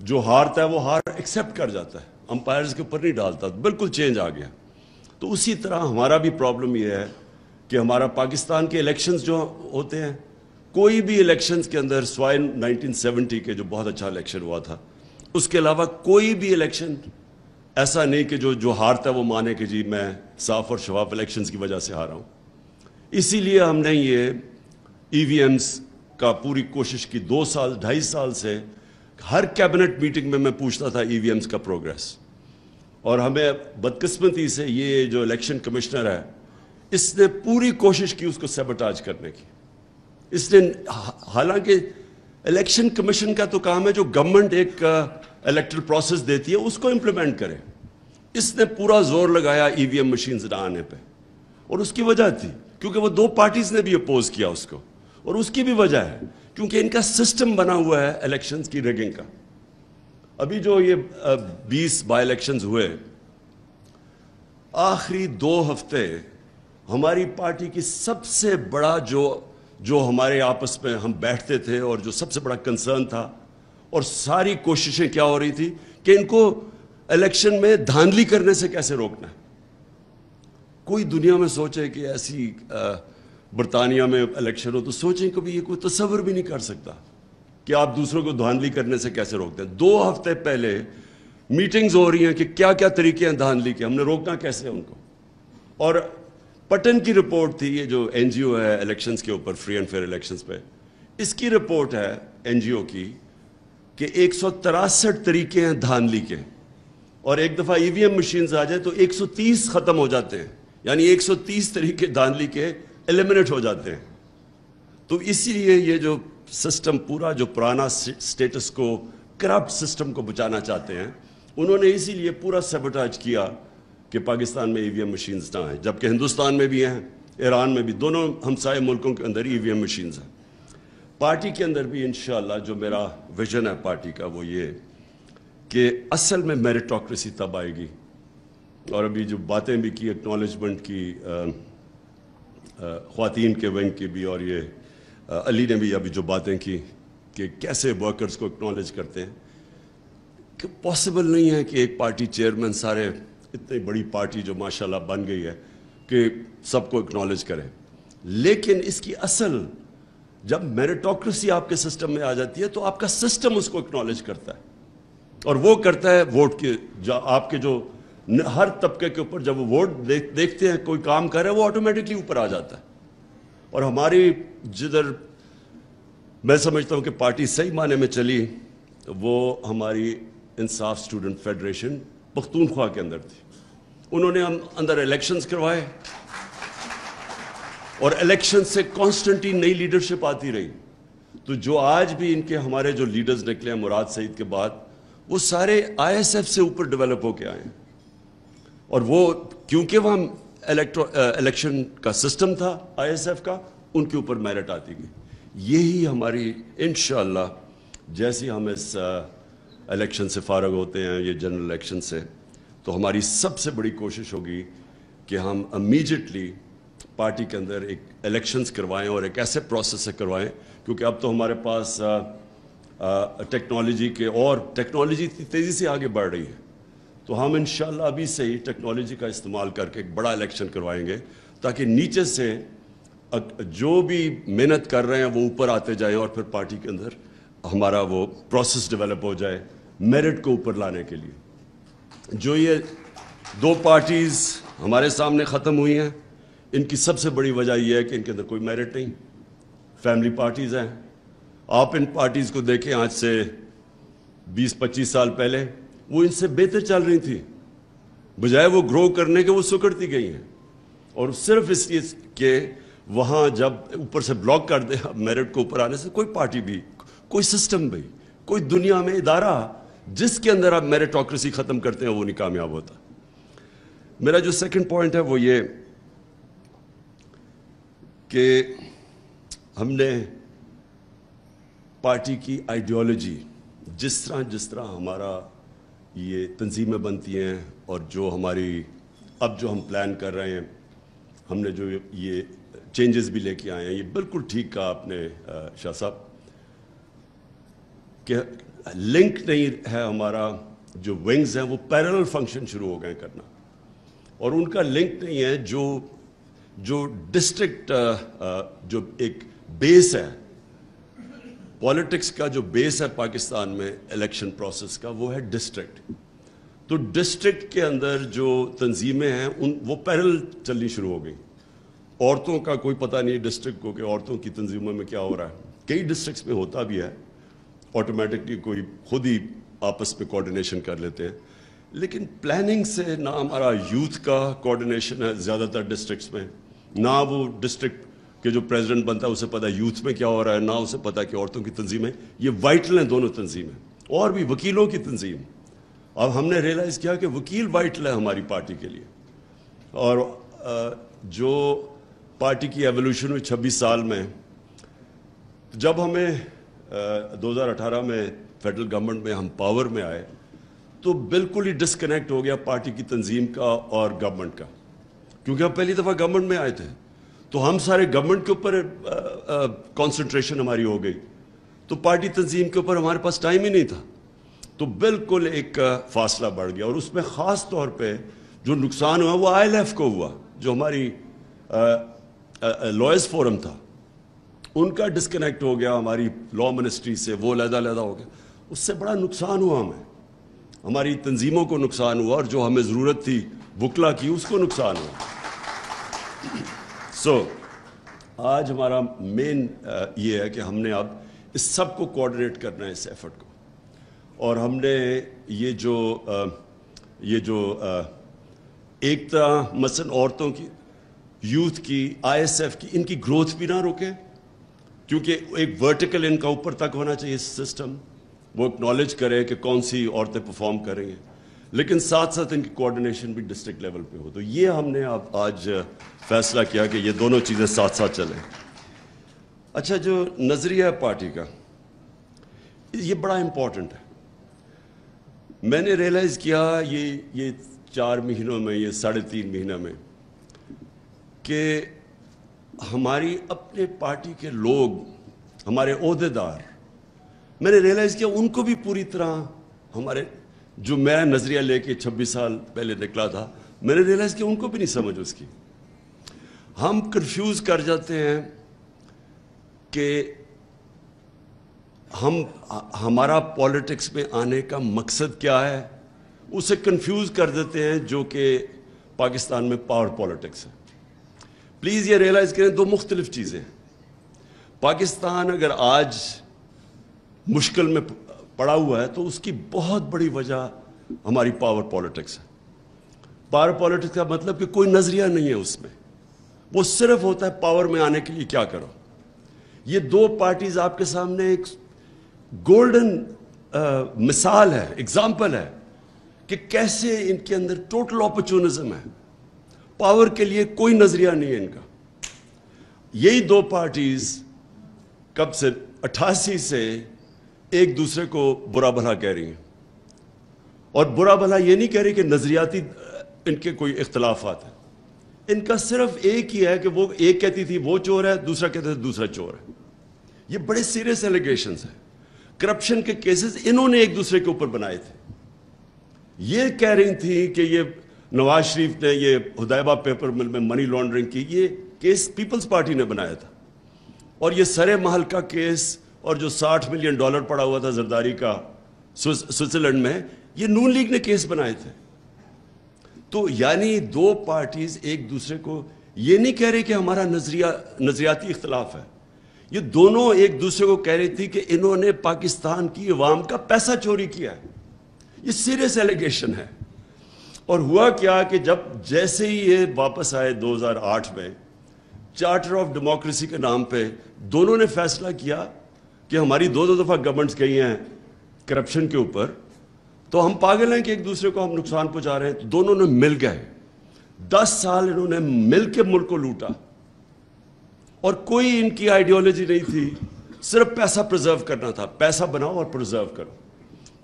جو ہارتا ہے وہ ہار ایکسیپٹ کر جاتا ہے, امپائرز کے اوپر نہیں ڈالتا. بالکل چینج آ گیا. تو اسی طرح ہمارا بھی پرابلم یہ ہے کہ ہمارا پاکستان کے الیکشنز جو ہوتے ہیں, کوئی بھی الیکشنز کے اندر سوائے 1970 کے جو بہت اچھا الیکشن ہوا تھا, اس کے علاوہ کوئی بھی الیکشن ایسا نہیں کہ جو ہارتا ہے وہ مانے کہ جی میں صاف اور شفاف الیکشنز کی وجہ سے ہارا ہوں. اسی لیے ہم نے یہ ای وی ایمز کا پوری کوشش کی. 2 سال 2.5 سال سے ہر کیبنٹ میٹنگ میں پوچھتا تھا ای وی ایمز کا پروگریس. اور ہمیں بدقسمتی سے یہ جو الیکشن کمشنر ہے, اس نے پوری کوشش کی اس کو سیبوٹاج کرنے کی. اس نے, حالانکہ الیکشن کمیشن کا تو کام ہے جو گورنمنٹ ایک الیکٹرل پروسیس دیتی ہے اس کو امپلیمنٹ کرے. اس نے پورا زور لگایا ای وی ایم مشینز نہ آنے پہ, اور اس کی وجہ تھی کیونکہ وہ 2 پارٹیز نے بھی اپوز کیا اس کو, اور اس کی بھی وجہ ہے کیونکہ ان کا سسٹم بنا ہوا ہے الیکشنز کی ریگنگ کا. ابھی جو یہ 20 بائی الیکشنز ہوئے, آخری 2 ہفتے ہماری پارٹی کی سب سے بڑا جو ہمارے آپس میں ہم بیٹھتے تھے اور جو سب سے بڑا کنسرن تھا, اور ساری کوششیں کیا ہو رہی تھی کہ ان کو الیکشن میں دھاندلی کرنے سے کیسے روکنا ہے. کوئی دنیا میں سوچے کہ ایسی برطانیہ میں الیکشن ہو تو سوچیں کبھی یہ کوئی تصور بھی نہیں کر سکتا کہ آپ دوسروں کو دھاندلی کرنے سے کیسے روکتے ہیں. 2 ہفتے پہلے میٹنگز ہو رہی ہیں کہ کیا کیا طریقے ہیں دھاندلی کے, ہم نے روکنا کیسے ان کو. اور پٹن کی رپورٹ تھی, یہ جو این جی او ہے الیکشنز کے اوپر, فری اینڈ فیئر الیکشنز پہ, اس کی رپورٹ ہے این جی او کی کہ 163 طریقے ہیں دھاندلی کے, اور ایک دفعہ ای وی ایم مشینز آ جائے تو 130 ختم ہو جاتے ہیں, یعنی 130 طریقے دھاندلی کے ایلیمنیٹ ہو جاتے ہیں. تو اسی لیے یہ جو سسٹم پورا جو پرانا سٹیٹس کو, کرپٹ سسٹم کو بچانا چاہتے ہیں, انہوں نے اسی لیے پورا سیبوٹاج کیا کہ پاکستان میں ای وی ایم مشینز نہ آئیں, جبکہ ہندوستان میں بھی ہیں, ایران میں بھی, دونوں ہمسائے ملکوں کے اندر ای وی ایم مشینز ہیں. پارٹی کے اندر بھی انشاءاللہ جو میرا ویژن ہے پارٹی کا وہ یہ کہ اصل میں میریٹوکریسی تب آئے گی. اور ابھی جو باتیں بھی کی ایکنالجمنٹ کی خواتین کے ونگ کی بھی, اور یہ علی نے بھی ابھی جو باتیں کی کہ کیسے ورکرز کو اکنالج کرتے ہیں, کہ پاسبل نہیں ہے کہ ایک پارٹی چیئرمین سارے اتنی بڑی پارٹی جو ماشاءاللہ بن گئی ہے کہ سب کو اکنالج کرے. لیکن اس کی اصل جب میریٹوکریسی آپ کے سسٹم میں آ جاتی ہے تو آپ کا سسٹم اس کو اکنالج کرتا ہے, اور وہ کرتا ہے ووٹ کے, آپ کے جو ہر طبقے کے اوپر جب وہ ووٹ دیکھتے ہیں کوئی کام کر رہا ہے وہ آٹومیٹکلی اوپر آ جاتا ہے. اور ہماری جدھر میں سمجھتا ہوں کہ پارٹی صحیح معنی میں چلی وہ ہماری انصاف اسٹوڈنٹ فیڈریشن پختونخوا کے اندر تھی. انہوں نے ہم اندر الیکشنز کروائے, اور الیکشن سے کانسٹنٹلی نئی لیڈرشپ آتی رہی. تو جو آج بھی ان کے ہمارے جو لیڈرز نکلے ہیں مراد سعید کے بعد, وہ سارے آئی ایس ایف سے اوپر ڈیولپ ہو کے آئے ہیں. اور وہ کیونکہ وہاں الیکشن کا سسٹم تھا آئی ایس ایف کا, ان کے اوپر میرٹ آتی گئی. یہی ہماری انشاءاللہ جیسے ہم اس الیکشن سے فارغ ہوتے ہیں, یہ جنرل الیکشن سے, تو ہماری سب سے بڑی کوشش ہوگی کہ ہم امیجیٹلی پارٹی کے اندر ایک الیکشنز کروائیں, اور ایک ایسے پروسیس سے کروائیں, کیونکہ اب تو ہمارے پاس ٹیکنالوجی کے, اور ٹیکنالوجی تیزی سے آگے بڑھ رہی ہے, تو ہم انشاءاللہ ابھی سے ہی ٹیکنالوجی کا استعمال کر کے ایک بڑا الیکشن کروائیں گے, تاکہ نیچے سے جو بھی محنت کر رہے ہیں وہ اوپر آتے جائیں, اور پھر پارٹی کے اندر ہمارا وہ پروسیس ڈیولپ ہو جائے میرٹ کو اوپر لانے کے لیے. جو یہ 2 پارٹیز ہمارے سامنے ختم ہوئی ہیں, ان کی سب سے بڑی وجہ یہ ہے کہ ان کے اندر کوئی میرٹ نہیں, فیملی پارٹیز ہیں. آپ ان پارٹیز کو دیکھیں, آج سے 20-25 سال پہلے وہ ان سے بہتر چل رہی تھی, بجائے وہ گرو کرنے کے وہ سکڑتی گئی ہیں. اور صرف اس لیے کہ وہاں جب اوپر سے بلاک کر دے میرٹ کو اوپر آنے سے, کوئی پارٹی بھی, کوئی سسٹم بھی, کوئی دنیا میں ادارہ جس کے اندر آپ میریٹوکریسی ختم کرتے ہیں وہ نہیں کامیاب ہوتا. میرا جو سیکنڈ پوائنٹ ہے وہ یہ کہ ہم نے پارٹی کی آئیڈیالوجی, جس طرح ہمارا یہ تنظیمیں بنتی ہیں, اور جو ہماری اب جو ہم پلان کر رہے ہیں, ہم نے جو یہ چینجز بھی لے کے آئے ہیں, یہ بالکل ٹھیک کہا آپ نے شاہ صاحب, کہ لنک نہیں ہے ہمارا، جو ونگز ہیں وہ پیرلل فنکشن شروع ہو گئے کرنا، اور ان کا لنک نہیں ہے جو ڈسٹرکٹ جو ایک بیس ہے پالیٹکس کا، جو بیس ہے پاکستان میں الیکشن پروسیس کا، وہ ہے ڈسٹرکٹ. تو ڈسٹرکٹ کے اندر جو تنظیمیں ہیں وہ پیرل چلنی شروع ہو گئی. عورتوں کا کوئی پتہ نہیں ڈسٹرکٹ کو کہ عورتوں کی تنظیموں میں کیا ہو رہا ہے. کئی ڈسٹرکٹس میں ہوتا بھی ہے، آٹومیٹکلی کوئی خود ہی آپس میں کوارڈینیشن کر لیتے ہیں، لیکن پلاننگ سے نہ ہمارا یوتھ کا کوارڈینیشن ہے زیادہ تر ڈسٹرکٹس میں، نہ وہ ڈسٹرکٹ کہ جو پریزیڈنٹ بنتا ہے اسے پتہ یوتھ میں کیا ہو رہا ہے، نہ اسے پتہ کہ عورتوں کی تنظیمیں. یہ وائٹل ہیں دونوں تنظیمیں، اور بھی وکیلوں کی تنظیم. اب ہم نے ریئلائز کیا کہ وکیل وائٹل ہے ہماری پارٹی کے لیے. اور جو پارٹی کی ایولیوشن ہوئی 26 سال میں، جب ہمیں 2018 میں فیڈرل گورنمنٹ میں ہم پاور میں آئے تو بالکل ہی ڈسکنیکٹ ہو گیا پارٹی کی تنظیم کا اور گورنمنٹ کا، کیونکہ ہم پہلی دفعہ گورنمنٹ میں آئے تھے تو ہم سارے گورنمنٹ کے اوپر کانسنٹریشن ہماری ہو گئی، تو پارٹی تنظیم کے اوپر ہمارے پاس ٹائم ہی نہیں تھا. تو بالکل ایک فاصلہ بڑھ گیا، اور اس میں خاص طور پہ جو نقصان ہوا وہ ILF کو ہوا، جو ہماری لائرز فورم تھا ان کا ڈسکنیکٹ ہو گیا ہماری لا منسٹری سے، وہ علیحدہ ہو گیا. اس سے بڑا نقصان ہوا ہمیں، ہماری تنظیموں کو نقصان ہوا، اور جو ہمیں ضرورت تھی وکلا کی اس کو نقصان ہوا. سو آج ہمارا مین یہ ہے کہ ہم نے اب اس سب کو کوآرڈینیٹ کرنا ہے، اس ایفرٹ کو. اور ہم نے یہ جو ایک طرح مثلا عورتوں کی، یوتھ کی، ISF کی، ان کی گروتھ بھی نہ روکیں، کیونکہ ایک ورٹیکل ان کا اوپر تک ہونا چاہیے سسٹم، وہ اکنالج کرے کہ کون سی عورتیں پرفارم کریں گے، لیکن ساتھ ساتھ ان کی کوآرڈینیشن بھی ڈسٹرکٹ لیول پہ ہو. تو یہ ہم نے اب آج فیصلہ کیا کہ یہ دونوں چیزیں ساتھ ساتھ چلیں. اچھا، جو نظریہ ہے پارٹی کا، یہ بڑا امپورٹنٹ ہے. میں نے ریئلائز کیا یہ 4 مہینوں میں، یہ 3.5 مہینوں میں، کہ ہماری اپنے پارٹی کے لوگ، ہمارے عہدیدار، میں نے ریئلائز کیا ان کو بھی پوری طرح ہمارے جو میں نظریہ لے کے 26 سال پہلے نکلا تھا، میں نے ریئلائز کیا ان کو بھی نہیں سمجھ اس کی. ہم کنفیوز کر جاتے ہیں کہ ہمارا پالیٹکس میں آنے کا مقصد کیا ہے، اسے کنفیوز کر دیتے ہیں، جو کہ پاکستان میں پاور پالیٹکس ہے. پلیز یہ ریئلائز کریں، 2 مختلف چیزیں. پاکستان اگر آج مشکل میں پڑا ہوا ہے تو اس کی بہت بڑی وجہ ہماری پاور پالیٹکس ہے. پاور پالیٹکس کا مطلب کہ کوئی نظریہ نہیں ہے اس میں، وہ صرف ہوتا ہے پاور میں آنے کے لیے کیا کرو. یہ 2 پارٹیز آپ کے سامنے ایک گولڈن مثال ہے، اگزامپل ہے کہ کیسے ان کے اندر ٹوٹل اپرچونزم ہے. پاور کے لیے کوئی نظریہ نہیں ہے ان کا. یہی 2 پارٹیز کب سے 88 سے ایک دوسرے کو برا بھلا کہہ رہی ہیں، اور برا بھلا یہ نہیں کہہ رہی کہ نظریاتی ان کے کوئی اختلافات ہیں. ان کا صرف ایک ہی ہے کہ وہ ایک کہتی تھی وہ چور ہے، دوسرا کہتا تھا دوسرا چور ہے. یہ بڑے سیریس ایلیگیشنز ہیں. کرپشن کے کیسز انہوں نے ایک دوسرے کے اوپر بنائے تھے. یہ کہہ رہی تھی کہ یہ نواز شریف نے یہ حدیبہ پیپر مل میں منی لانڈرنگ کی، یہ کیس پیپلز پارٹی نے بنایا تھا. اور یہ سرے محل کا کیس، اور جو $60 ملین پڑا ہوا تھا زرداری کا سوئٹزرلینڈ میں، یہ نون لیگ نے کیس بنائے تھے. تو یعنی 2 پارٹیز ایک دوسرے کو یہ نہیں کہہ رہی کہ ہمارا نظریاتی اختلاف ہے، یہ دونوں ایک دوسرے کو کہہ رہی تھی کہ انہوں نے پاکستان کی عوام کا پیسہ چوری کیا ہے. یہ سیریس ایلیگیشن ہے. اور ہوا کیا کہ جیسے ہی یہ واپس آئے 2008 میں، چارٹر آف ڈیموکریسی کے نام پہ دونوں نے فیصلہ کیا کہ ہماری 2 دفعہ گورنمنٹس گئی ہیں کرپشن کے اوپر، تو ہم پاگل ہیں کہ ایک دوسرے کو ہم نقصان پہنچا رہے ہیں. تو دونوں نے مل گئے، 10 سال انہوں نے مل کے ملک کو لوٹا، اور کوئی ان کی آئیڈیالوجی نہیں تھی، صرف پیسہ پرزرو کرنا تھا. پیسہ بناؤ اور پرزرو کرو.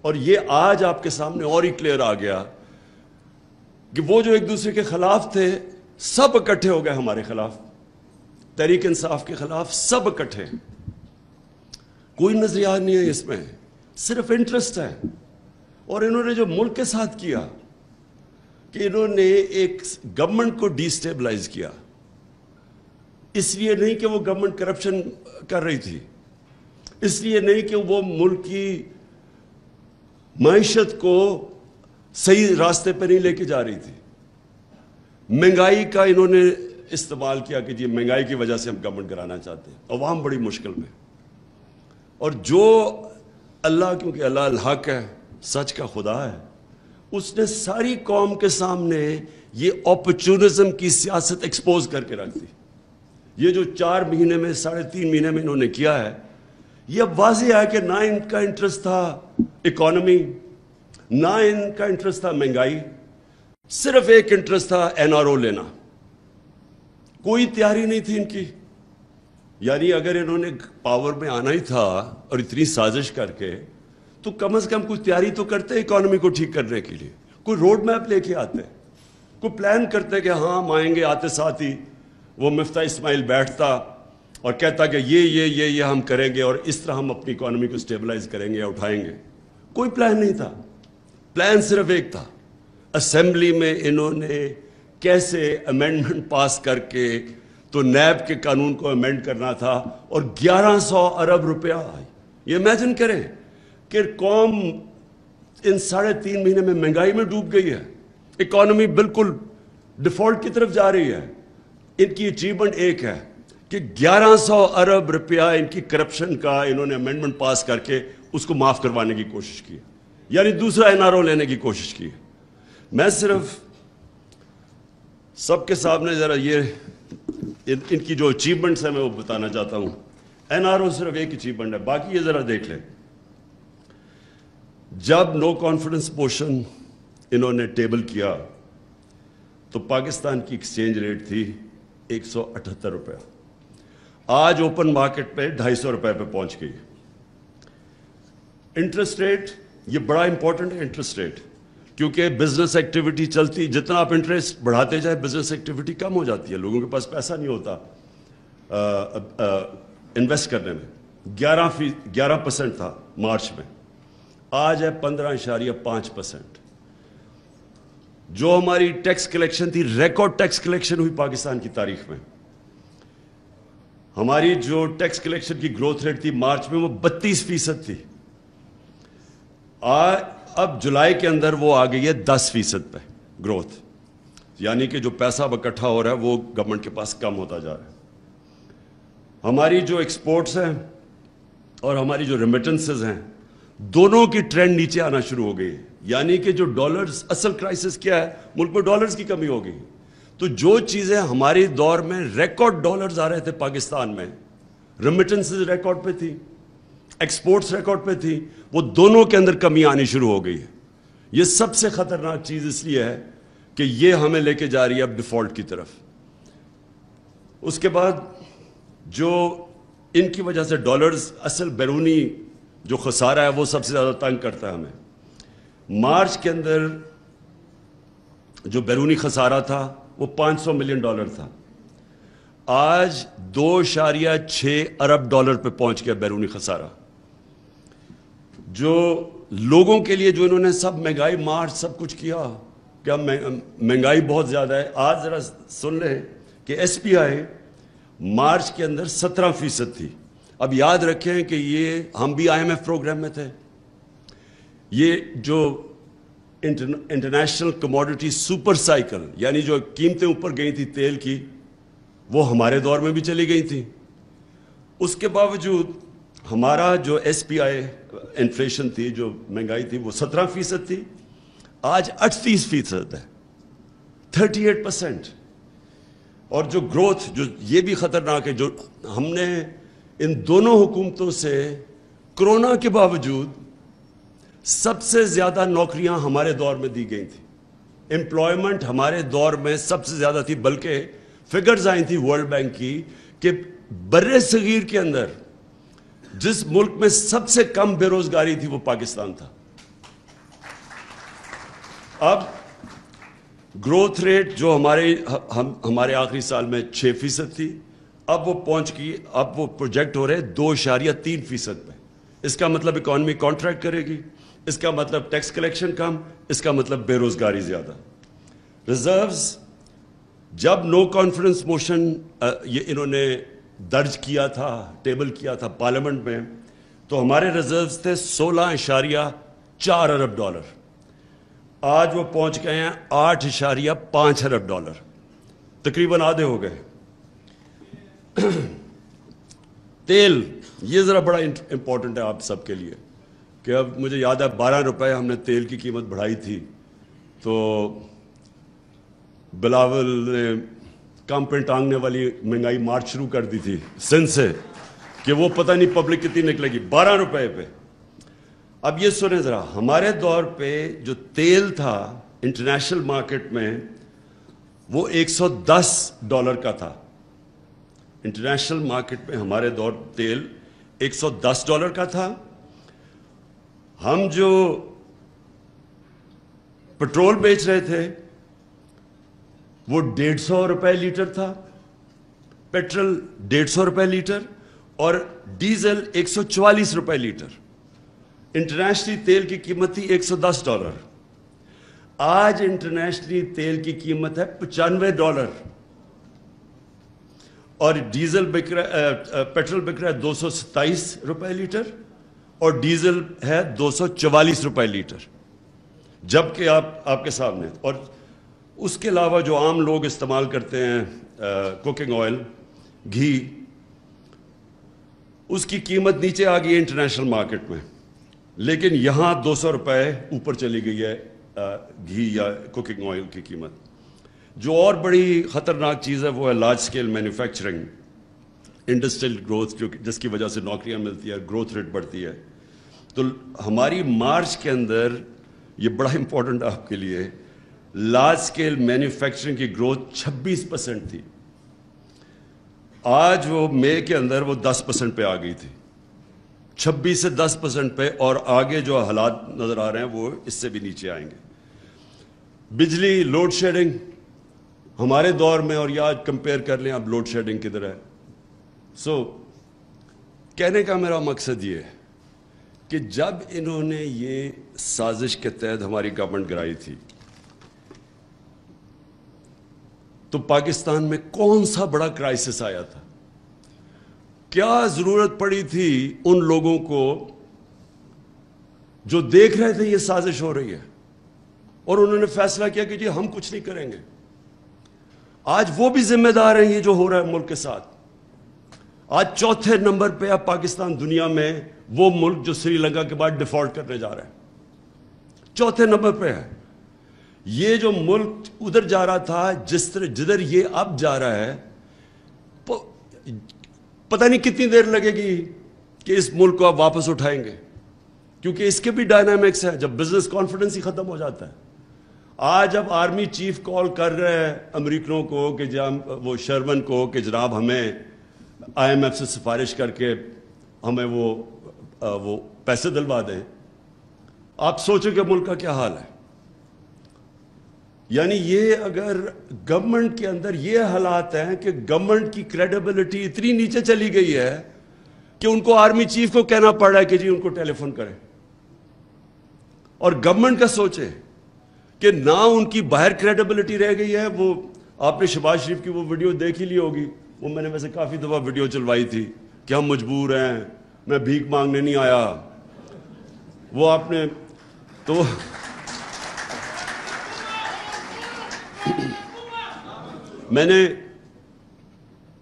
اور یہ آج آپ کے سامنے اور ہی کلیئر آ گیا کہ وہ جو ایک دوسرے کے خلاف تھے سب اکٹھے ہو گئے ہمارے خلاف، تحریک انصاف کے خلاف سب اکٹھے. کوئی نظریہ نہیں ہے اس میں. صرف انٹرسٹ ہے. اور انہوں نے جو ملک کے ساتھ کیا کہ انہوں نے ایک گورنمنٹ کو ڈی سٹیبلائز کیا. اس لیے نہیں کہ وہ گورنمنٹ کرپشن کر رہی تھی, اس لیے نہیں کہ وہ ملک کی معیشت کو صحیح راستے پہ نہیں لے کے جا رہی تھی. مہنگائی کا انہوں نے استعمال کیا کہ جی مہنگائی کی وجہ سے ہم گورنمنٹ کرانا چاہتے ہیں, عوام بڑی مشکل میں. اور جو اللہ, کیونکہ اللہ الحق ہے, سچ کا خدا ہے, اس نے ساری قوم کے سامنے یہ اپرچونزم کی سیاست ایکسپوز کر کے رکھ دی. یہ جو 4 مہینے میں 3.5 مہینے میں انہوں نے کیا ہے, یہ اب واضح ہے کہ نہ ان کا انٹرسٹ تھا اکانومی, نہ ان کا انٹرسٹ تھا مہنگائی, صرف ایک انٹرسٹ تھا NRO لینا. کوئی تیاری نہیں تھی ان کی. یعنی اگر انہوں نے پاور میں آنا ہی تھا اور اتنی سازش کر کے, تو کم از کم کوئی تیاری تو کرتے اکانومی کو ٹھیک کرنے کے لیے, کوئی روڈ میپ لے کے آتے, کوئی پلان کرتے کہ ہاں ہم آئیں گے. آتے ساتھ ہی وہ مفتاح اسماعیل بیٹھتا اور کہتا کہ یہ ہم کریں گے اور اس طرح ہم اپنی اکانومی کو سٹیبلائز کریں گے یا اٹھائیں گے. کوئی پلان نہیں تھا. پلان صرف ایک تھا, اسمبلی میں انہوں نے کیسے امینڈمنٹ پاس کر کے تو نیب کے قانون کو امینڈ کرنا تھا, اور 1100 ارب روپیہ. یہ امیجن کریں کہ قوم ان 3.5 مہینے میں مہنگائی میں ڈوب گئی ہے, اکانومی بالکل ڈیفالٹ کی طرف جا رہی ہے. ان کی اچیومنٹ ایک ہے کہ 1100 ارب روپیہ ان کی کرپشن کا انہوں نے امینڈمنٹ پاس کر کے اس کو معاف کروانے کی کوشش کی, یعنی دوسرا NRO لینے کی کوشش کی. میں صرف سب کے سامنے ذرا یہ ان کی جو اچیومنٹس ہیں میں وہ بتانا چاہتا ہوں. NRO صرف ایک اچیومنٹ ہے, باقی یہ ذرا دیکھ لیں. جب نو کانفیڈنس موشن انہوں نے ٹیبل کیا تو پاکستان کی ایکسچینج ریٹ تھی 178 روپیہ. آج اوپن مارکیٹ پہ 250 روپے پہ پہنچ گئی. انٹرسٹ ریٹ, یہ بڑا امپورٹنٹ ہے انٹرسٹ ریٹ, کیونکہ بزنس ایکٹیویٹی چلتی, جتنا آپ انٹرسٹ بڑھاتے جائے بزنس ایکٹیویٹی کم ہو جاتی ہے, لوگوں کے پاس پیسہ نہیں ہوتا انویسٹ کرنے میں. 11% تھا مارچ میں, آج ہے 15.5%. جو ہماری ٹیکس کلیکشن تھی, ریکارڈ ٹیکس کلیکشن ہوئی پاکستان کی تاریخ میں. ہماری جو ٹیکس کلیکشن کی گروتھ ریٹ تھی مارچ میں وہ 32% تھی. اب جولائی کے اندر وہ آ گئی ہے 10% پہ گروتھ, یعنی کہ جو پیسہ اب اکٹھا ہو رہا ہے وہ گورنمنٹ کے پاس کم ہوتا جا رہا ہے. ہماری جو ایکسپورٹس ہیں اور ہماری جو ریمیٹنسز ہیں, دونوں کی ٹرینڈ نیچے آنا شروع ہو گئی. یعنی کہ جو ڈالرز, اصل کرائسس کیا ہے, ملک میں ڈالرز کی کمی ہو گئی. تو جو چیزیں ہماری دور میں ریکارڈ ڈالرز آ رہے تھے پاکستان میں, ریمیٹنسز ریکارڈ پہ تھی, ایکسپورٹس ریکارڈ پہ تھی, وہ دونوں کے اندر کمی آنی شروع ہو گئی ہے. یہ سب سے خطرناک چیز اس لیے ہے کہ یہ ہمیں لے کے جا رہی ہے اب ڈیفالٹ کی طرف. اس کے بعد جو ان کی وجہ سے ڈالرز, اصل بیرونی جو خسارہ ہے وہ سب سے زیادہ تنگ کرتا ہے ہمیں. مارچ کے اندر جو بیرونی خسارہ تھا وہ $500 ملین تھا, آج 2.6 ارب ڈالر پہ پہنچ گیا بیرونی خسارہ. جو لوگوں کے لیے جو انہوں نے سب مہنگائی مارچ سب کچھ کیا کہ اب مہنگائی بہت زیادہ ہے, آج ذرا سن لیں کہ SPI مارچ کے اندر 17% تھی. اب یاد رکھیں کہ یہ ہم بھی IMF پروگرام میں تھے. یہ جو انٹرنیشنل کموڈٹی سپر سائیکل, یعنی جو قیمتیں اوپر گئی تھی تیل کی, وہ ہمارے دور میں بھی چلی گئی تھی. اس کے باوجود ہمارا جو SPI انفلیشن تھی, جو مہنگائی تھی, وہ 17% تھی, آج 38% ہے, 38%. اور جو گروتھ, جو یہ بھی خطرناک ہے, جو ہم نے ان دونوں حکومتوں سے کرونا کے باوجود سب سے زیادہ نوکریاں ہمارے دور میں دی گئی تھیں. امپلائمنٹ ہمارے دور میں سب سے زیادہ تھی, بلکہ فگرز آئی تھی ورلڈ بینک کی کہ بر صغیر کے اندر جس ملک میں سب سے کم بے روزگاری تھی وہ پاکستان تھا. اب گروتھ ریٹ جو ہمارے آخری سال میں 6% تھی, اب وہ پہنچ گئی, اب وہ پروجیکٹ ہو رہے 2.3% پہ. اس کا مطلب اکانومی کانٹریکٹ کرے گی، اس کا مطلب ٹیکس کلیکشن کم، اس کا مطلب بے روزگاری زیادہ. ریزروز جب نو کانفیڈنس موشن یہ انہوں نے درج کیا تھا، ٹیبل کیا تھا پارلیمنٹ میں، تو ہمارے ریزروز تھے 16.4 ارب ڈالر. آج وہ پہنچ گئے ہیں 8.5 ارب ڈالر، تقریباً آدھے ہو گئے. تیل، یہ ذرا بڑا امپورٹنٹ ہے آپ سب کے لیے کہ اب مجھے یاد ہے 12 روپے ہم نے تیل کی قیمت بڑھائی تھی، تو بلاول نے کم پہ ٹانگنے والی مہنگائی مارچ شروع کر دی تھی سندھ سے کہ وہ پتہ نہیں پبلک کتنی نکلے گی 12 روپے پہ. اب یہ سنیں ذرا، ہمارے دور پہ جو تیل تھا انٹرنیشنل مارکیٹ میں وہ $110 کا تھا. انٹرنیشنل مارکیٹ میں ہمارے دور تیل $110 کا تھا. ہم جو پٹرول بیچ رہے تھے وہ 150 روپے لیٹر تھا، پیٹرول 150 روپے لیٹر اور ڈیزل 144 روپے لیٹر. انٹرنیشنلی تیل کی قیمت تھی $110. آج انٹرنیشنلی تیل کی قیمت ہے $95 اور ڈیزل بک رہا پیٹرول بک رہا ہے 227 روپے لیٹر اور ڈیزل ہے 244 روپے لیٹر، جبکہ آپ کے سامنے. اور اس کے علاوہ جو عام لوگ استعمال کرتے ہیں کوکنگ آئل، گھی، اس کی قیمت نیچے آ گئی ہے انٹرنیشنل مارکیٹ میں، لیکن یہاں 200 روپے اوپر چلی گئی ہے گھی یا کوکنگ آئل کی قیمت. جو اور بڑی خطرناک چیز ہے وہ ہے large scale manufacturing, industrial growth, جس کی وجہ سے نوکریاں ملتی ہے، گروتھ ریٹ بڑھتی ہے. تو ہماری مارچ کے اندر یہ بڑا امپورٹنٹ ہے آپ کے لیے، لارج اسکیل مینوفیکچرنگ کی گروتھ 26% تھی. آج وہ مئی کے اندر وہ 10% پہ آ گئی تھی، 26 سے 10% پہ، اور آگے جو حالات نظر آ رہے ہیں وہ اس سے بھی نیچے آئیں گے. بجلی لوڈ شیڈنگ ہمارے دور میں اور یہ آج کمپیئر کر لیں اب لوڈ شیڈنگ کدھر ہے. کہنے کا میرا مقصد یہ ہے کہ جب انہوں نے یہ سازش کے تحت ہماری گورنمنٹ گرائی تھی تو پاکستان میں کون سا بڑا کرائسس آیا تھا؟ کیا ضرورت پڑی تھی ان لوگوں کو جو دیکھ رہے تھے یہ سازش ہو رہی ہے اور انہوں نے فیصلہ کیا کہ جی ہم کچھ نہیں کریں گے؟ آج وہ بھی ذمہ دار ہیں یہ جو ہو رہا ہے ملک کے ساتھ. آج چوتھے نمبر پہ اب پاکستان دنیا میں وہ ملک جو سری لنکا کے بعد ڈیفالٹ کرنے جا رہا ہے، چوتھے نمبر پہ ہے. یہ جو ملک ادھر جا رہا تھا جدھر یہ اب جا رہا ہے، پتہ نہیں کتنی دیر لگے گی کہ اس ملک کو آپ واپس اٹھائیں گے، کیونکہ اس کے بھی ڈائنامکس ہے. جب بزنس کانفیڈنس ہی ختم ہو جاتا ہے. آج جب آرمی چیف کال کر رہے ہیں امریکنوں کو کہ وہ شرمن کو کہ جناب ہمیں IMF سے سفارش کر کے ہمیں وہ پیسے دلوا دیں، آپ سوچیں کہ ملک کا کیا حال ہے. یعنی یہ اگر گورنمنٹ کے اندر یہ حالات ہیں کہ گورنمنٹ کی کریڈیبلٹی اتنی نیچے چلی گئی ہے کہ ان کو آرمی چیف کو کہنا پڑ رہا ہے کہ جی ان کو ٹیلی فون کریں. اور گورنمنٹ کا سوچے کہ نہ ان کی باہر کریڈیبلٹی رہ گئی ہے. وہ آپ نے شہباز شریف کی وہ ویڈیو دیکھ ہی لی ہوگی، وہ میں نے ویسے کافی دفعہ ویڈیو چلوائی تھی کہ ہم مجبور ہیں، میں بھیک مانگنے نہیں آیا. وہ آپ نے تو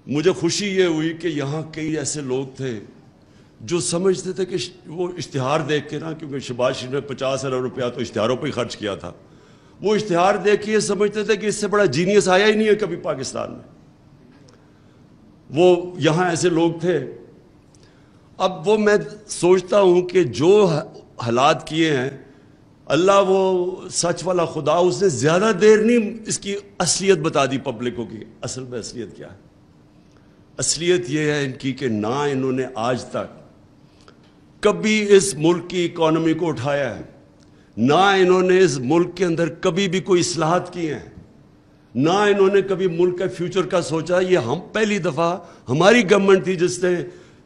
مجھے خوشی یہ ہوئی کہ یہاں کئی ایسے لوگ تھے جو سمجھتے تھے کہ وہ اشتہار دیکھ کے نا، کیونکہ شہباز شریف نے 50 ارب روپیہ تو اشتہاروں پہ ہی خرچ کیا تھا، وہ اشتہار دیکھ کے یہ سمجھتے تھے کہ اس سے بڑا جینیس آیا ہی نہیں ہے کبھی پاکستان میں. وہ یہاں ایسے لوگ تھے. اب وہ میں سوچتا ہوں کہ جو حالات کیے ہیں اللہ وہ سچ والا خدا، اس نے زیادہ دیر نہیں اس کی اصلیت بتا دی پبلک کو کہ اصل میں اصلیت کیا ہے. اصلیت یہ ہے ان کی کہ نہ انہوں نے آج تک کبھی اس ملک کی اکانومی کو اٹھایا ہے، نہ انہوں نے اس ملک کے اندر کبھی بھی کوئی اصلاحات کی ہیں، نہ انہوں نے کبھی ملک کے فیوچر کا سوچا. یہ ہم پہلی دفعہ ہماری گورنمنٹ تھی جس نے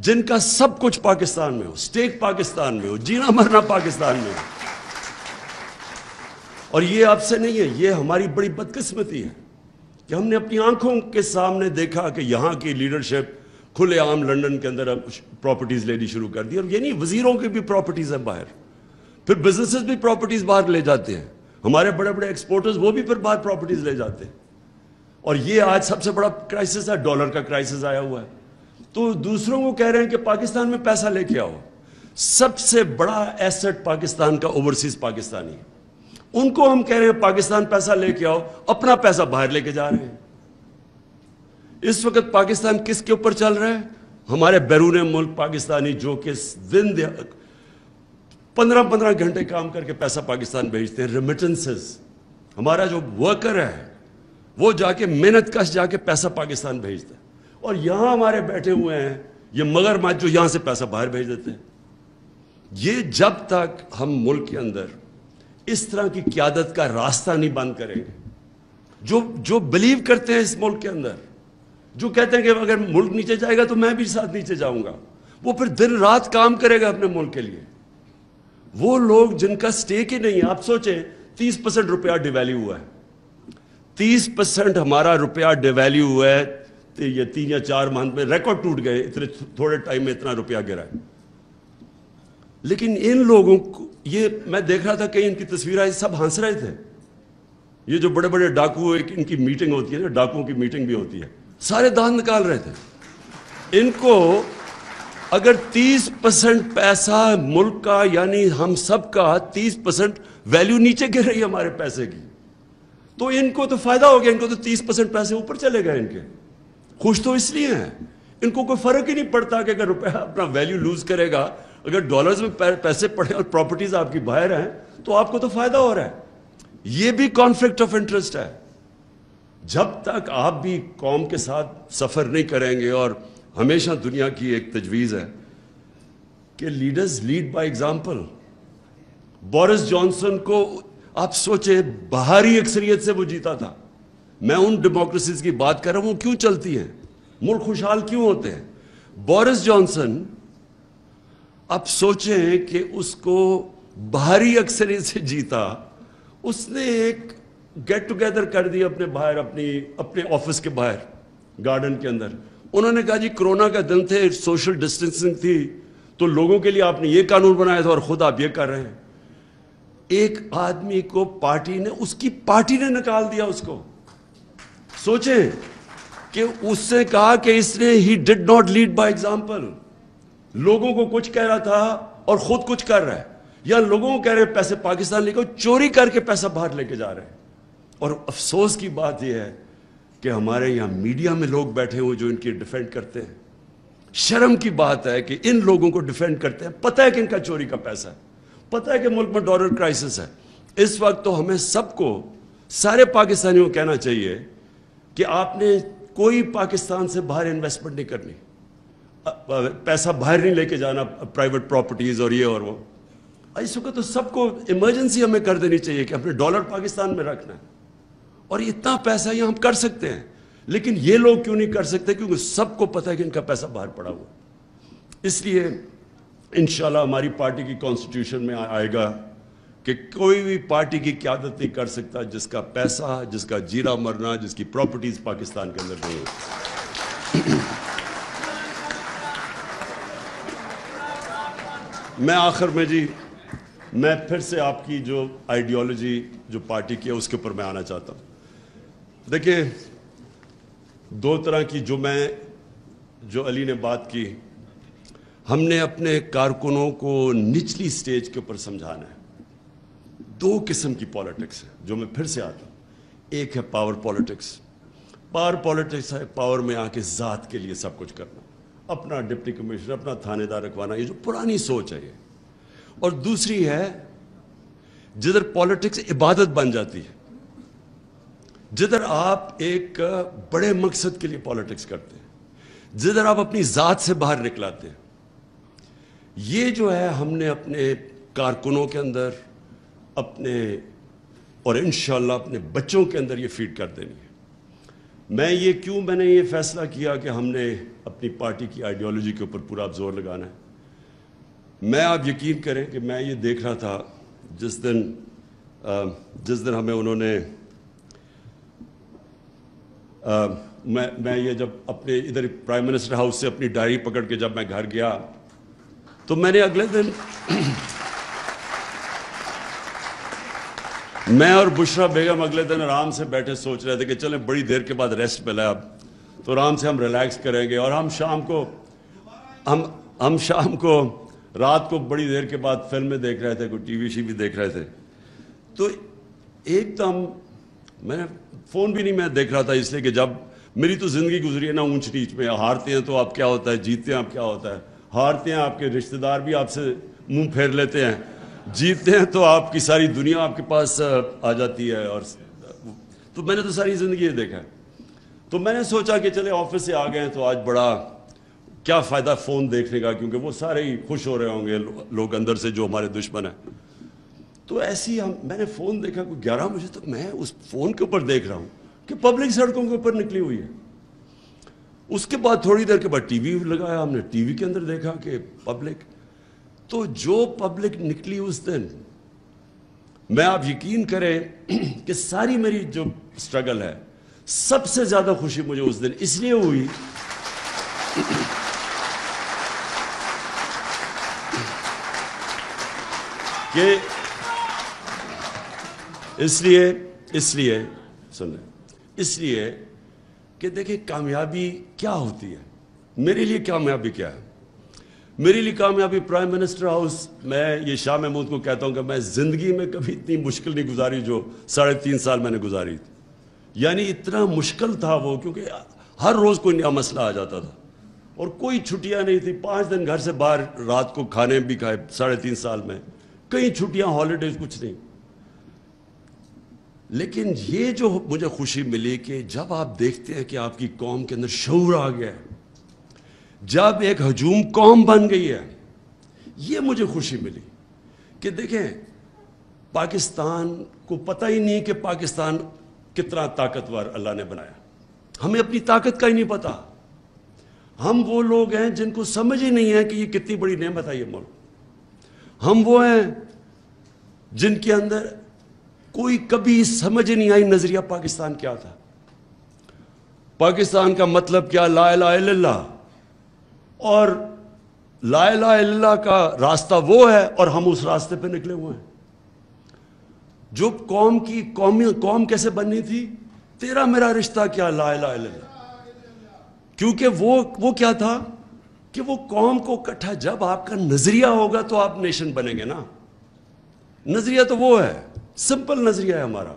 جن کا سب کچھ پاکستان میں ہو, سٹیک پاکستان میں ہو, جینا مرنا پاکستان میں ہو. اور یہ آپ سے نہیں ہے, یہ ہماری بڑی بدقسمتی ہے کہ ہم نے اپنی آنکھوں کے سامنے دیکھا کہ یہاں کی لیڈرشپ کھلے عام لنڈن کے اندر پراپرٹیز لینی شروع کر دی. اور یہ نہیں, وزیروں کی بھی پراپرٹیز ہیں باہر, پھر بزنسز بھی پراپرٹیز باہر لے جاتے ہیں, ہمارے بڑے بڑے ایکسپورٹرز وہ بھی پھر باہر پراپرٹیز لے جاتے ہیں. اور یہ آج سب سے بڑا کرائسس ہے, ڈالر کا کرائسس آیا ہوا ہے. تو دوسروں کو کہہ رہے ہیں کہ پاکستان میں پیسہ لے کے آؤ. سب سے بڑا ایسٹ پاکستان کا اوورسیز پاکستانی ہے, ان کو ہم کہہ رہے ہیں پاکستان پیسہ لے کے آؤ, اپنا پیسہ باہر لے کے جا رہے ہیں. اس وقت پاکستان کس کے اوپر چل رہا ہے؟ ہمارے بیرون ملک پاکستانی جو کہ دن 15 گھنٹے کام کر کے پیسہ پاکستان بھیجتے ہیں, ریمیٹنسز. ہمارا جو ورکر ہے وہ جا کے محنت کش جا کے پیسہ پاکستان بھیجتا ہے, اور یہاں ہمارے بیٹھے ہوئے ہیں یہ مگرمچھ جو یہاں سے پیسہ باہر بھیج دیتے ہیں. یہ جب تک ہم ملک کے اندر اس طرح کی قیادت کا راستہ نہیں بند کریں گے, جو بلیو کرتے ہیں اس ملک کے اندر, جو کہتے ہیں کہ اگر ملک نیچے جائے گا تو میں بھی ساتھ نیچے جاؤں گا, وہ پھر دن رات کام کرے گا اپنے ملک کے لیے. وہ لوگ جن کا سٹیک ہی نہیں ہے, آپ سوچیں 30% روپیہ ڈیویلیو ہوا ہے, 30% ہمارا روپیہ ڈیویلیو ہوا ہے. یہ 3 یا 4 ماہ میں ریکارڈ ٹوٹ گئے, اتنے تھوڑے ٹائم میں اتنا روپیہ گرا ہے. لیکن ان لوگوں کو, یہ میں دیکھ رہا تھا کہ ان کی تصویریں سب ہنس رہے تھے. یہ جو بڑے بڑے ڈاکو, ان کی میٹنگ ہوتی ہے نا, ڈاکوؤں کی میٹنگ بھی ہوتی ہے, سارے دانت نکال رہے تھے. ان کو اگر 30% پیسہ ملک کا, یعنی ہم سب کا 30% ویلیو نیچے گر رہی ہے ہمارے پیسے کی, تو ان کو تو فائدہ ہو گیا, ان کو تو 30% پیسے اوپر چلے گئے. ان کے خوش تو اس لیے ہیں, ان کو کوئی فرق ہی نہیں پڑتا کہ اگر روپیہ اپنا ویلیو لوز کرے گا, اگر ڈالرز میں پیسے پڑے اور پراپرٹیز آپ کی باہر ہیں تو آپ کو تو فائدہ ہو رہا ہے. یہ بھی کانفلکٹ آف انٹرسٹ ہے. جب تک آپ بھی قوم کے ساتھ سفر نہیں کریں گے, اور ہمیشہ دنیا کی ایک تجویز ہے کہ leaders lead by example. Boris Johnson کو آپ سوچیں, بہاری اکثریت سے وہ جیتا تھا. میں ان ڈیموکریسیز کی بات کر رہا ہوں, وہ کیوں چلتی ہیں, ملک خوشحال کیوں ہوتے ہیں. بورس جانسن آپ سوچیں کہ اس کو بہاری اکثریت سے جیتا, اس نے ایک گیٹ ٹوگیدر کر دی اپنے باہر, اپنے آفس کے باہر گارڈن کے اندر. انہوں نے کہا جی کرونا کا دن تھے, سوشل ڈسٹینسنگ تھی, تو لوگوں کے لیے آپ نے یہ قانون بنایا تھا اور خود آپ یہ کر رہے ہیں. ایک آدمی کو پارٹی نے, اس کی پارٹی نے نکال دیا اس کو. سوچیں کہ اس سے کہا کہ اس نے he did not lead by example. لوگوں کو کچھ کہہ رہا تھا اور خود کچھ کر رہا ہے, یا لوگوں کو کہہ رہے ہیں پیسے پاکستان لے کے, چوری کر کے پیسہ باہر لے کے جا رہے ہیں. اور افسوس کی بات یہ ہے کہ ہمارے یہاں میڈیا میں لوگ بیٹھے ہوئے جو ان کی ڈیفینڈ کرتے ہیں. شرم کی بات ہے کہ ان لوگوں کو ڈیفینڈ کرتے ہیں, پتہ ہے کہ ان کا چوری کا پیسہ ہے, پتہ ہے کہ ملک میں ڈالر کرائسس ہے. اس وقت تو ہمیں سب کو, سارے پاکستانیوں کو کہنا چاہیے کہ آپ نے کوئی پاکستان سے باہر انویسٹمنٹ نہیں کرنی, پیسہ باہر نہیں لے کے جانا, پرائیویٹ پراپرٹیز اور یہ اور وہ. اس وقت تو سب کو ایمرجنسی ہمیں کر دینی چاہیے کہ اپنے ڈالر پاکستان میں رکھنا ہے, اور اتنا پیسہ یہ ہم کر سکتے ہیں. لیکن یہ لوگ کیوں نہیں کر سکتے؟ کیونکہ سب کو پتہ ہے کہ ان کا پیسہ باہر پڑا ہوا. اس لیے انشاءاللہ ہماری پارٹی کی کانسٹیٹیوشن میں آئے گا کہ کوئی بھی پارٹی کی قیادت نہیں کر سکتا جس کا پیسہ, جس کا جینا مرنا, جس کی پراپرٹیز پاکستان کے اندر نہیں ہو. میں آخر میں جی, میں پھر سے آپ کی جو آئیڈیالوجی جو پارٹی کی ہے اس کے اوپر میں آنا چاہتا ہوں. دیکھیں, 2 طرح کی جو علی نے بات کی, ہم نے اپنے کارکنوں کو نچلی سٹیج کے اوپر سمجھانا ہے. 2 قسم کی پالیٹکس ہے جو میں پھر سے آتا ہوں. ایک ہے پاور پالیٹکس. پاور پالیٹکس ہے پاور میں آ کے ذات کے لیے سب کچھ کرنا, اپنا ڈپٹی کمشنر, اپنا تھانے دار رکھوانا, یہ جو پرانی سوچ ہے یہ. اور دوسری ہے جدھر پالیٹکس عبادت بن جاتی ہے, جدھر آپ ایک بڑے مقصد کے لیے پالیٹکس کرتے ہیں, جدھر آپ اپنی ذات سے باہر نکلاتے ہیں. یہ جو ہے ہم نے اپنے کارکنوں کے اندر, اپنے اور انشاءاللہ اپنے بچوں کے اندر یہ فیڈ کر دینی ہے. میں نے یہ فیصلہ کیا کہ ہم نے اپنی پارٹی کی آئیڈیالوجی کے اوپر پورا زور لگانا ہے. میں آپ یقین کریں کہ میں یہ دیکھ رہا تھا جس دن ہمیں انہوں نے میں یہ جب اپنے ادھر پرائم منسٹر ہاؤس سے اپنی ڈائری پکڑ کے جب میں گھر گیا تو میں نے اگلے دن میں اور بشرا بیگم اگلے دن آرام سے بیٹھے سوچ رہے تھے کہ چلیں بڑی دیر کے بعد ریسٹ ملا اب تو آرام سے ہم ریلیکس کریں گے, اور ہم شام کو رات کو بڑی دیر کے بعد فلمیں دیکھ رہے تھے, کوئی ٹی وی شی بھی دیکھ رہے تھے. تو ایک دم میں نے فون بھی نہیں میں دیکھ رہا تھا, اس لیے کہ جب میری تو زندگی گزری ہے نا اونچ نیچ میں, ہارتے ہیں تو آپ کیا ہوتا ہے, جیتتے ہیں آپ کیا ہوتا ہے, ہارتے ہیں آپ کے رشتہ دار بھی آپ سے منہ پھیر لیتے ہیں, جیتتے ہیں تو آپ کی ساری دنیا آپ کے پاس آ جاتی ہے. اور تو میں نے تو ساری زندگی یہ دیکھا ہے. تو میں نے سوچا کہ چلے آفس سے آ گئے ہیں تو آج بڑا کیا فائدہ فون دیکھنے کا, کیونکہ وہ سارے ہی خوش ہو رہے ہوں گے لوگ اندر سے جو ہمارے دشمن ہیں. تو ایسی میں نے فون دیکھا کوئی 11 بجے تک, میں اس فون کے اوپر دیکھ رہا ہوں کہ پبلک سڑکوں کے اوپر نکلی ہوئی ہے. اس کے بعد تھوڑی دیر کے بعد ٹی وی لگایا, ہم نے ٹی وی کے اندر دیکھا کہ پبلک, تو جو پبلک نکلی اس دن, میں آپ یقین کریں کہ ساری میری جو سٹرگل ہے سب سے زیادہ خوشی مجھے اس دن اس لیے ہوئی کہ اس لیے کہ دیکھیں کامیابی کیا ہوتی ہے. میرے لیے کامیابی کیا ہے؟ میرے لیے کامیابی پرائم منسٹر ہاؤس, میں یہ شاہ محمود کو کہتا ہوں کہ میں زندگی میں کبھی اتنی مشکل نہیں گزاری جو 3.5 سال میں نے گزاری تھی. یعنی اتنا مشکل تھا وہ, کیونکہ ہر روز کوئی نیا مسئلہ آ جاتا تھا اور کوئی چھٹیاں نہیں تھی. 5 دن گھر سے باہر رات کو کھانے بھی کھائے 3.5 سال میں, کئی چھٹیاں ہالیڈیز کچھ نہیں. لیکن یہ جو مجھے خوشی ملی کہ جب آپ دیکھتے ہیں کہ آپ کی قوم کے اندر شعور آ گیا ہے, جب ایک ہجوم قوم بن گئی ہے, یہ مجھے خوشی ملی کہ دیکھیں پاکستان کو پتہ ہی نہیں کہ پاکستان کتنا طاقتور اللہ نے بنایا. ہمیں اپنی طاقت کا ہی نہیں پتا. ہم وہ لوگ ہیں جن کو سمجھ ہی نہیں ہے کہ یہ کتنی بڑی نعمت ہے یہ ملک. ہم وہ ہیں جن کے اندر کوئی کبھی سمجھ نہیں آئی نظریہ پاکستان کیا تھا. پاکستان کا مطلب کیا, لا الہ الا اللہ, اور لا الہ الا اللہ کا راستہ وہ ہے اور ہم اس راستے پہ نکلے ہوئے ہیں. جو قوم کیسے بننی تھی, تیرا میرا رشتہ کیا, لا الہ الا اللہ. کیونکہ وہ کیا تھا کہ وہ قوم کو اکٹھا, جب آپ کا نظریہ ہوگا تو آپ نیشن بنیں گے نا. نظریہ تو وہ ہے, سمپل نظریہ ہے ہمارا.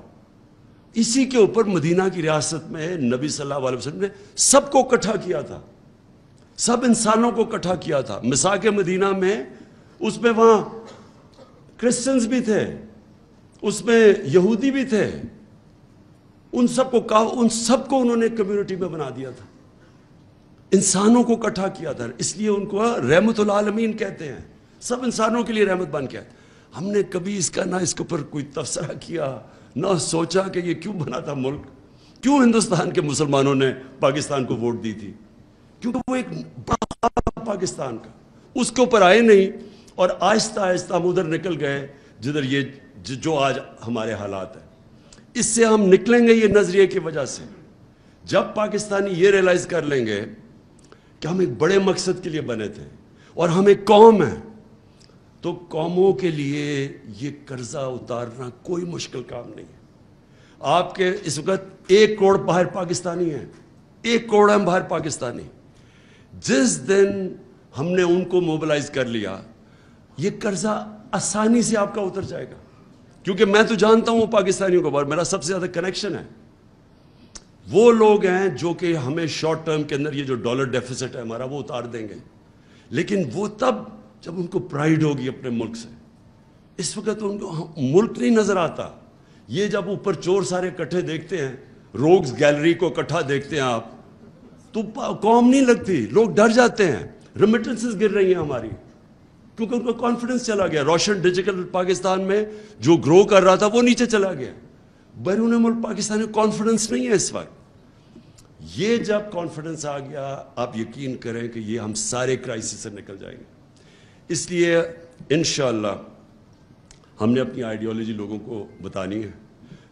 اسی کے اوپر مدینہ کی ریاست میں نبی صلی اللہ علیہ وسلم نے سب کو اکٹھا کیا تھا, سب انسانوں کو اکٹھا کیا تھا. مساق مدینہ میں, اس میں وہاں کرسچنز بھی تھے, اس میں یہودی بھی تھے, ان سب کو انہوں نے کمیونٹی میں بنا دیا تھا, انسانوں کو اکٹھا کیا تھا. اس لیے ان کو رحمت العالمین کہتے ہیں, سب انسانوں کے لیے رحمت بن کے. ہم نے کبھی اس کا نہ اس کے اوپر کوئی تبصرہ کیا, نہ سوچا کہ یہ کیوں بنا تھا ملک, کیوں ہندوستان کے مسلمانوں نے پاکستان کو ووٹ دی تھی, کیونکہ وہ ایک بڑا پاکستان کا, اس کے اوپر آئے نہیں. اور آہستہ آہستہ ہم ادھر نکل گئے جدھر یہ جو آج ہمارے حالات ہیں. اس سے ہم نکلیں گے یہ نظریے کی وجہ سے, جب پاکستانی یہ ریلائز کر لیں گے کہ ہم ایک بڑے مقصد کے لیے بنے تھے اور ہم ایک قوم ہیں. تو قوموں کے لیے یہ قرضہ اتارنا کوئی مشکل کام نہیں ہے. آپ کے اس وقت 1 کروڑ باہر پاکستانی ہیں, 1 کروڑ ہم باہر پاکستانی. جس دن ہم نے ان کو موبلائز کر لیا, یہ قرضہ آسانی سے آپ کا اتر جائے گا. کیونکہ میں تو جانتا ہوں پاکستانیوں کو, بار میرا سب سے زیادہ کنیکشن ہے. وہ لوگ ہیں جو کہ ہمیں شارٹ ٹرم کے اندر یہ جو ڈالر ڈیفیسٹ ہے ہمارا وہ اتار دیں گے, لیکن وہ تب جب ان کو پرائیڈ ہوگی اپنے ملک سے. اس وقت ان کو ملک نہیں نظر آتا. یہ جب اوپر چور سارے اکٹھے دیکھتے ہیں, روگز گیلری کو اکٹھا دیکھتے ہیں آپ, تو قوم نہیں لگتی, لوگ ڈر جاتے ہیں. ریمیٹنسز گر رہی ہیں ہماری, کیونکہ ان کو کانفیڈنس چلا گیا. روشن ڈیجیٹل پاکستان میں جو گرو کر رہا تھا وہ نیچے چلا گیا. بیرون ملک پاکستان میں کانفیڈنس نہیں ہے اس وقت. یہ جب کانفیڈنس آ گیا آپ یقین کریں کہ یہ ہم سارے کرائسس سے نکل جائیں گے. اس لیے انشاءاللہ ہم نے اپنی آئیڈیالوجی لوگوں کو بتانی ہے.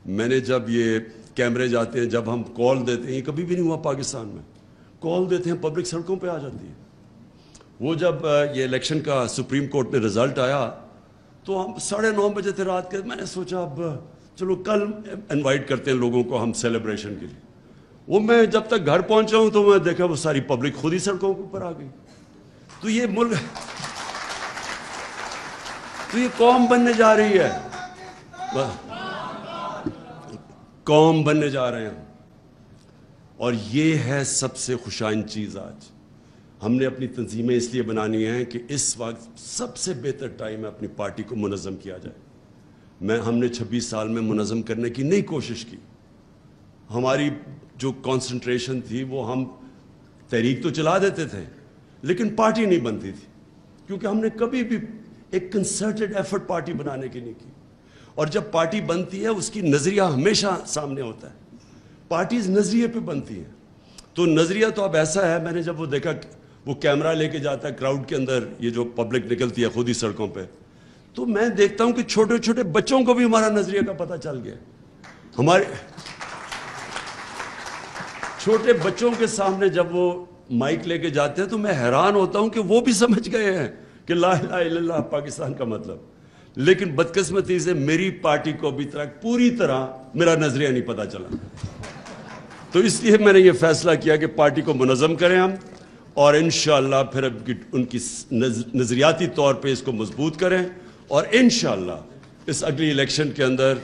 میں نے جب یہ کیمرے جاتے ہیں, جب ہم کال دیتے ہیں, یہ کبھی بھی نہیں ہوا پاکستان میں, کال دیتے ہیں پبلک سڑکوں پہ آ جاتی ہے. وہ جب یہ الیکشن کا سپریم کورٹ میں رزلٹ آیا تو ہم 9:30 بجے تھے رات کے. میں نے سوچا اب چلو کل انوائٹ کرتے ہیں لوگوں کو ہم سیلیبریشن کے لیے. وہ میں جب تک گھر پہنچا ہوں تو میں دیکھا وہ ساری پبلک خود ہی سڑکوں کے اوپر آ گئی. تو یہ ملک, تو یہ قوم بننے جا رہی ہے, قوم بننے جا رہے ہیں. اور یہ ہے سب سے خوشائن چیز. آج ہم نے اپنی تنظیمیں اس لیے بنانی ہیں کہ اس وقت سب سے بہتر ٹائم ہے اپنی پارٹی کو منظم کیا جائے. ہم نے 26 سال میں منظم کرنے کی نہیں کوشش کی. ہماری جو کانسنٹریشن تھی وہ ہم تحریک تو چلا دیتے تھے لیکن پارٹی نہیں بنتی تھی, کیونکہ ہم نے کبھی بھی ایک کنسرٹڈ ایفرٹ پارٹی بنانے کی نہیں کی. اور جب پارٹی بنتی ہے اس کی نظریہ ہمیشہ سامنے ہوتا ہے. پارٹیز نظریے پہ بنتی ہیں. تو نظریہ تو اب ایسا ہے, میں نے جب وہ دیکھا وہ کیمرہ لے کے جاتا ہے کراؤڈ کے اندر, یہ جو پبلک نکلتی ہے خود ہی سڑکوں پہ, تو میں دیکھتا ہوں کہ چھوٹے چھوٹے بچوں کو بھی ہمارا نظریہ کا پتہ چل گیا. ہمارے چھوٹے بچوں کے سامنے جب وہ مائک لے کے جاتے ہیں تو میں حیران ہوتا ہوں کہ وہ بھی سمجھ گئے ہیں کہ لا الہ الا اللہ پاکستان کا مطلب. لیکن بدقسمتی سے میری پارٹی کو ابھی تک پوری طرح میرا نظریہ نہیں پتہ چلا. تو اس لیے میں نے یہ فیصلہ کیا کہ پارٹی کو منظم کریں ہم, اور انشاءاللہ پھر ان کی نظریاتی طور پہ اس کو مضبوط کریں, اور انشاءاللہ اس اگلی الیکشن کے اندر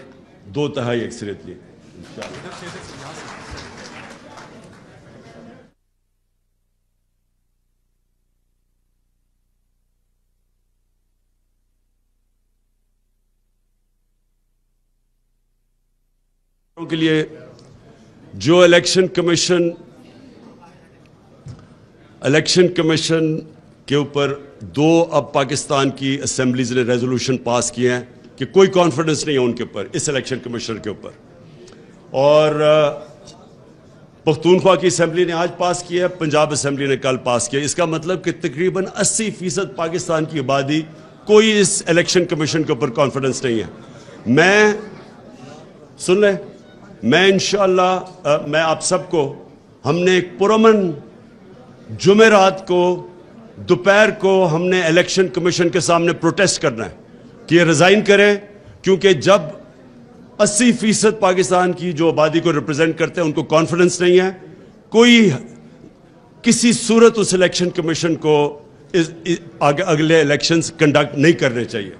2/3 اکثریت لیں انشاءاللہ. کے لیے جو الیکشن کمیشن کے اوپر 2 اب پاکستان کی اسمبلیز نے ریزولوشن پاس کیے ہیں کہ کوئی کانفیڈنس نہیں ہے ان کے اوپر, اس الیکشن کمیشن کے اوپر. اور پختونخوا کی اسمبلی نے آج پاس کیا ہے, پنجاب اسمبلی نے کل پاس کیا. اس کا مطلب کہ تقریباً 80% پاکستان کی آبادی کوئی اس الیکشن کمیشن کے اوپر کانفیڈنس نہیں ہے. سن لیں, میں انشاءاللہ میں آپ سب کو, ہم نے ایک پرامن جمعرات کو دوپہر کو ہم نے الیکشن کمیشن کے سامنے پروٹیسٹ کرنا ہے کہ یہ ریزائن کریں, کیونکہ جب 80% پاکستان کی جو آبادی کو ریپرزینٹ کرتے ہیں ان کو کانفیڈنس نہیں ہے, کوئی کسی صورت اس الیکشن کمیشن کو اگلے الیکشنز کنڈکٹ نہیں کرنے چاہیے.